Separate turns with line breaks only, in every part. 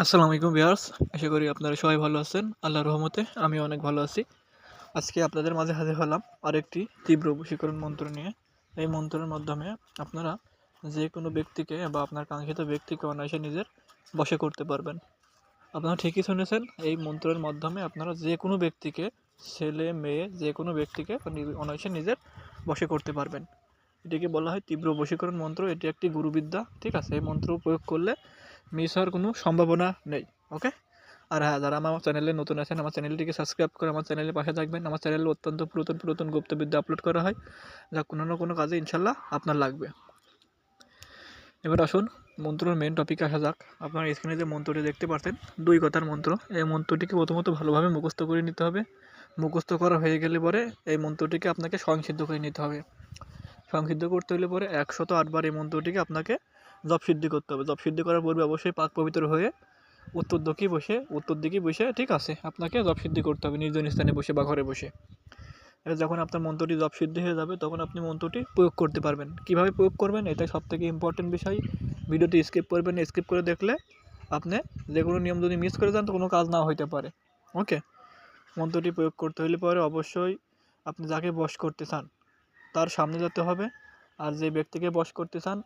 আসসালামু আলাইকুম ভিউয়ার্স, আশা করি আপনারা সবাই ভালো আছেন। আল্লাহর রহমতে আমি অনেক ভালো আছি। আজকে আপনাদের মাঝে হাজির হলাম আরেকটি তীব্র বশীকরণ মন্ত্র নিয়ে। এই মন্ত্রের মাধ্যমে আপনারা যে কোনো ব্যক্তিকে বা আপনার কাঙ্ক্ষিত ব্যক্তিকে অনায়াসে নিজের বশে করতে পারবেন। আপনারা ঠিকই শুনেছেন, এই মন্ত্রের মাধ্যমে আপনারা যে কোনো ব্যক্তিকে, ছেলে মেয়ে যে কোনো ব্যক্তিকে অনায়াসে নিজের বশে করতে পারবেন। এটিকে বলা হয় তীব্র বশীকরণ মন্ত্র। এটি একটি গুরুবিদ্যা, ঠিক আছে? এই মন্ত্র প্রয়োগ করলে মিস হওয়ার কোনো সম্ভাবনা নেই। ওকে। আর হ্যাঁ, যারা আমার চ্যানেলে নতুন আছেন, আমার চ্যানেলটিকে সাবস্ক্রাইব করে আমার চ্যানেলের পাশে থাকবেন। আমার চ্যানেলে অত্যন্ত পুরাতন গুপ্তবিদ্যা আপলোড করা হয়, যা কোনো না কোনো কাজে ইনশাল্লাহ আপনার লাগবে। এবার আসুন মন্ত্রের মেন টপিকে আসা যাক। আপনার স্ক্রিনে যে মন্ত্রটি দেখতে পাচ্ছেন, 2 কথার মন্ত্র। এই মন্ত্রটিকে প্রথমত ভালোভাবে মুখস্থ করে নিতে হবে। মুখস্থ করা হয়ে গেলে পরে এই মন্ত্রটিকে আপনাকে সংসিদ্ধ করে নিতে হবে। সংসিদ্ধ করতে হলে পরে 108 বার এই মন্ত্রটিকে আপনাকে জপসিদ্ধি করতে হবে। জপসিদ্ধি করার পূর্বে অবশ্যই পাক পবিত্র হয়ে উত্তর দিকে বসে, ঠিক আছে, আপনাকে জপসিদ্ধি করতে হবে নির্জন স্থানে বসে বা ঘরে বসে। এটা যখন আপনার মন্ত্রটি জপসিদ্ধি হয়ে যাবে তখন আপনি মন্ত্রটি প্রয়োগ করতে পারবেন। কিভাবে প্রয়োগ করবেন, এটা সবথেকে ইম্পর্টেন্ট বিষয়। ভিডিওটি স্কিপ করবেন না। স্কিপ করে দেখলে আপনি যে কোনো নিয়ম যদি মিস করে যান তো কোনো কাজ নাও হইতে পারে। ওকে। মন্ত্রটি প্রয়োগ করতে হলে পরে অবশ্যই আপনি যাকে বশ করতে চান তার সামনে যেতে হবে, আর যে ব্যক্তিকে বশ করতে চান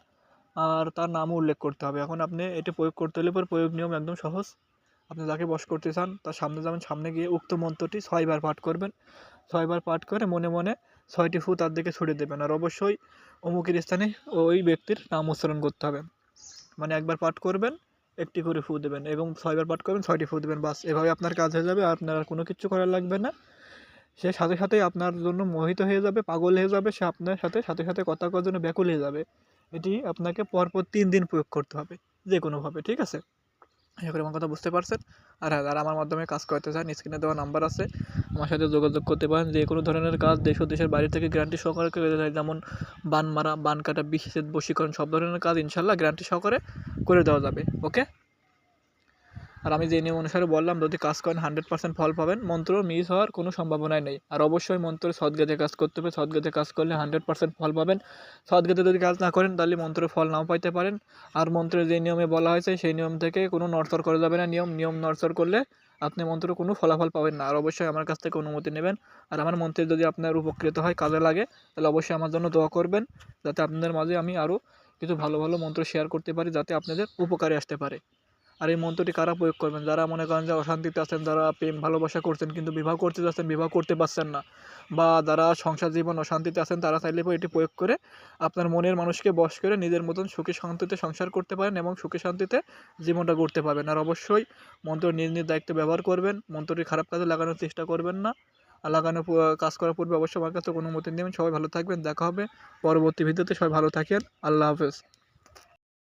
আর তার নামও উল্লেখ করতে হবে। এখন আপনি এটি প্রয়োগ করতে হলে পরে প্রয়োগ নিয়ম একদম সহজ। আপনি যাকে বশ করতে চান তার সামনে যাবেন, সামনে গিয়ে উক্ত মন্ত্রটি 6 বার পাঠ করবেন। 6 বার পাঠ করে মনে মনে 6টি ফু তার দিকে ছুড়ে দেবেন, আর অবশ্যই অমুকের স্থানে ওই ব্যক্তির নাম উচ্চারণ করতে হবে। মানে একবার পাঠ করবেন, একটি করে ফু দেবেন, এবং 6 বার পাঠ করবেন, 6টি ফু দেবেন। বাস, এভাবে আপনার কাজ হয়ে যাবে। আপনার আর কোনো কিছু করার লাগবে না। সে সাথে সাথেই আপনার জন্য মোহিত হয়ে যাবে, পাগল হয়ে যাবে। সে আপনার সাথে কথা কওয়ার জন্য ব্যাকুল হয়ে যাবে। এটি আপনাকে পরপর 3 দিন প্রয়োগ করতে হবে, যে কোনোভাবে, ঠিক আছে? আশা করি আমার কথা বুঝতে পারছেন। আর হ্যাঁ, যারা আমার মাধ্যমে কাজ করতে চান, স্ক্রিনে দেওয়া নাম্বার আছে, আমার সাথে যোগাযোগ করতে পারেন। যে কোনো ধরনের কাজ দেশ ও দেশের বাইরে থেকে গ্যারান্টি সহকারে করে দেয়, যেমন বান মারা, বান কাটা, বিচ্ছেদ, বশীকরণ, সব ধরনের কাজ ইনশাল্লাহ গ্যারান্টি সহকারে করে দেওয়া যাবে। ওকে। আর আমি যে নিয়ম অনুসারে বললাম, যদি কাজ করেন 100% ফল পাবেন। মন্ত্র মিস হওয়ার কোনো সম্ভাবনাই নেই। আর অবশ্যই মন্ত্রের সদ্গতে কাজ করতে হবে। সদ্গতে কাজ করলে 100% ফল পাবেন। সদ্গতে যদি কাজ না করেন তাহলে মন্ত্রের ফল নাও পাইতে পারেন। আর মন্ত্রের যে নিয়মে বলা হয়েছে সেই নিয়ম থেকে কোনো নড়চড় করা যাবে না। নিয়ম নড়চড় করলে আপনি মন্ত্র কোনো ফলাফল পাবেন না। আর অবশ্যই আমার কাছ থেকে অনুমতি নেবেন। আর আমার মন্ত্রে যদি আপনার উপকৃত হয়, কাজে লাগে, তাহলে অবশ্যই আমার জন্য দোয়া করবেন, যাতে আপনাদের মাঝে আমি আরও কিছু ভালো ভালো মন্ত্র শেয়ার করতে পারি, যাতে আপনাদের উপকারে আসতে পারে। আর এই মন্ত্রটি কারা প্রয়োগ করবেন? যারা মনে করেন যে অশান্তিতে আছেন, যারা প্রেম ভালোবাসা করছেন কিন্তু বিবাহ করতে যাচ্ছেন, বিবাহ করতে পারছেন না, বা যারা সংসার জীবন অশান্তিতে আছেন, তারা চাইলে এটি প্রয়োগ করে আপনার মনের মানুষকে বশ করে নিজের মতন সুখে শান্তিতে সংসার করতে পারেন এবং সুখে শান্তিতে জীবনটা গড়তে পারবেন। আর অবশ্যই মন্ত্র নিজ দায়িত্বে ব্যবহার করবেন। মন্ত্রটি খারাপ কাজে লাগানোর চেষ্টা করবেন না। আর কাজ করার পূর্বে অবশ্যই আমার কাছে অনুমতি নেবেন। সবাই ভালো থাকবেন। দেখা হবে পরবর্তী ভিডিওতে। সবাই ভালো থাকেন। আল্লাহ হাফেজ।